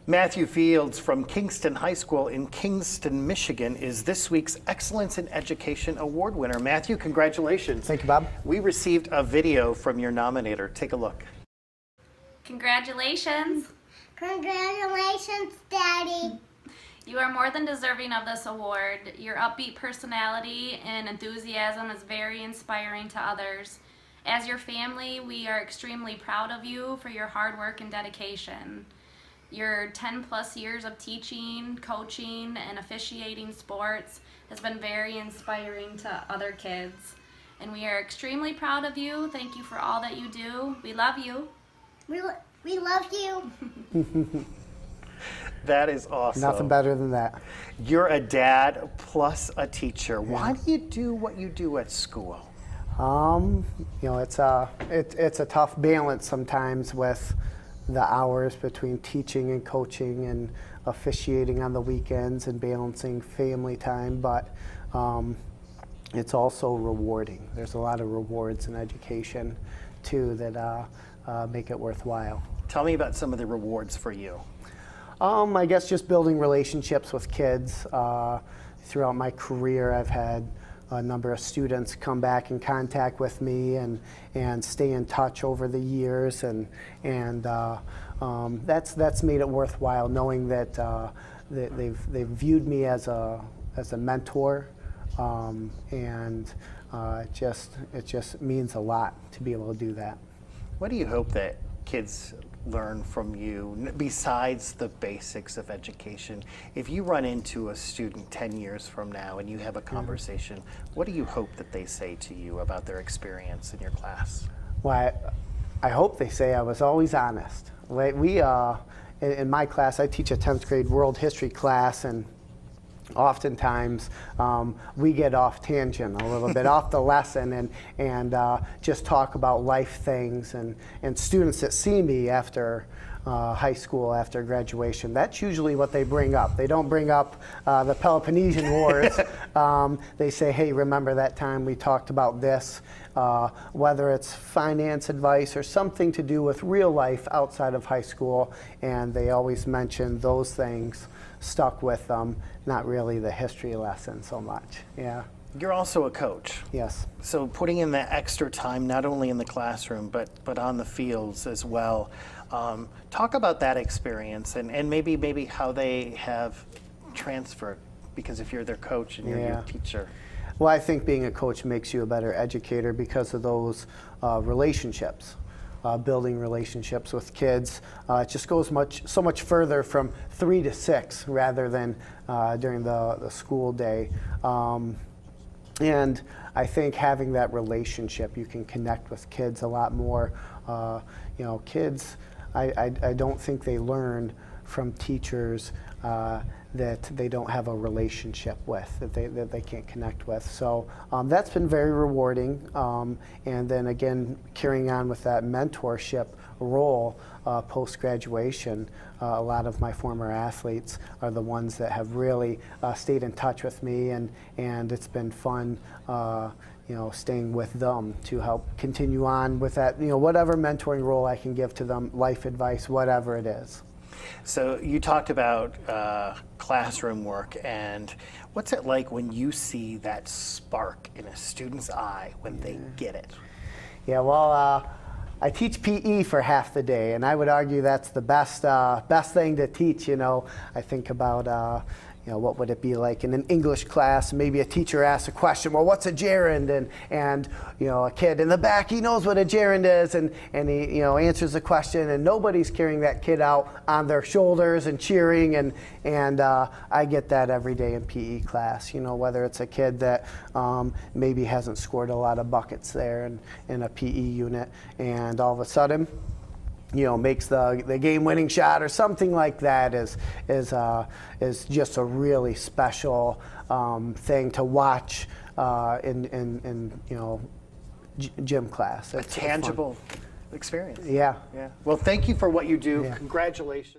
Matthew Fields from Kingston High School in Kingston, Michigan is this week's Excellence in Education Award winner. Matthew, congratulations. Thank you, Bob. We received a video from your nominator. Take a look. Congratulations. Congratulations, Daddy. You are more than deserving of this award. Your upbeat personality and enthusiasm is very inspiring to others. As your family, we are extremely proud of you for your hard work and dedication. Your 10 plus years of teaching, coaching, and officiating sports has been very inspiring to other kids. And we are extremely proud of you. Thank you for all that you do. We love you. We love you. That is awesome. Nothing better than that. You're a dad plus a teacher. Yeah. Why do you do what you do at school? It's a tough balance sometimes with the hours between teaching and coaching and officiating on the weekends and balancing family time, but it's also rewarding. There's a lot of rewards in education too that make it worthwhile. Tell me about some of the rewards for you. I guess just building relationships with kids. Throughout my career, I've had a number of students come back in contact with me and stay in touch over the years, and that's made it worthwhile, knowing that they've viewed me as a mentor, and it just means a lot to be able to do that. What do you hope that kids learn from you besides the basics of education? If you run into a student 10 years from now and you have a conversation, what do you hope that they say to you about their experience in your class? Well, I hope they say I was always honest. We, in my class, I teach a 10th grade world history class, and oftentimes we get off tangent a little bit, off the lesson, and just talk about life things, and students that see me after high school, after graduation, that's usually what they bring up. They don't bring up the Peloponnesian Wars. They say, hey, remember that time we talked about this, whether it's finance advice or something to do with real life outside of high school, and they always mention those things stuck with them, not really the history lesson so much. Yeah. You're also a coach. Yes. So putting in that extra time, not only in the classroom, but on the fields as well. Talk about that experience and maybe how they have transferred, because if you're their coach and you're your teacher. Well, I think being a coach makes you a better educator because of those relationships. Building relationships with kids. It just goes so much further from 3 to 6 rather than during the school day. And I think having that relationship, you can connect with kids a lot more. Kids, I don't think they learn from teachers that they don't have a relationship with, that they can't connect with. So that's been very rewarding. And then again, carrying on with that mentorship role post-graduation, a lot of my former athletes are the ones that have really stayed in touch with me, and it's been fun staying with them to help continue on with that, whatever mentoring role I can give to them, life advice, whatever it is. So you talked about classroom work, and what's it like when you see that spark in a student's eye when they get it? Yeah, well, I teach PE for half the day, and I would argue that's the best thing to teach. I think about what would it be like in an English class? Maybe a teacher asks a question, well, what's a gerund? And a kid in the back, he knows what a gerund is, and he answers the question, and nobody's carrying that kid out on their shoulders and cheering, and I get that every day in PE class. Whether it's a kid that maybe hasn't scored a lot of buckets there in a PE unit, and all of a sudden makes the game-winning shot or something like that is just a really special thing to watch in gym class. It's a tangible experience. Yeah. Well, thank you for what you do. Yeah. Congratulations.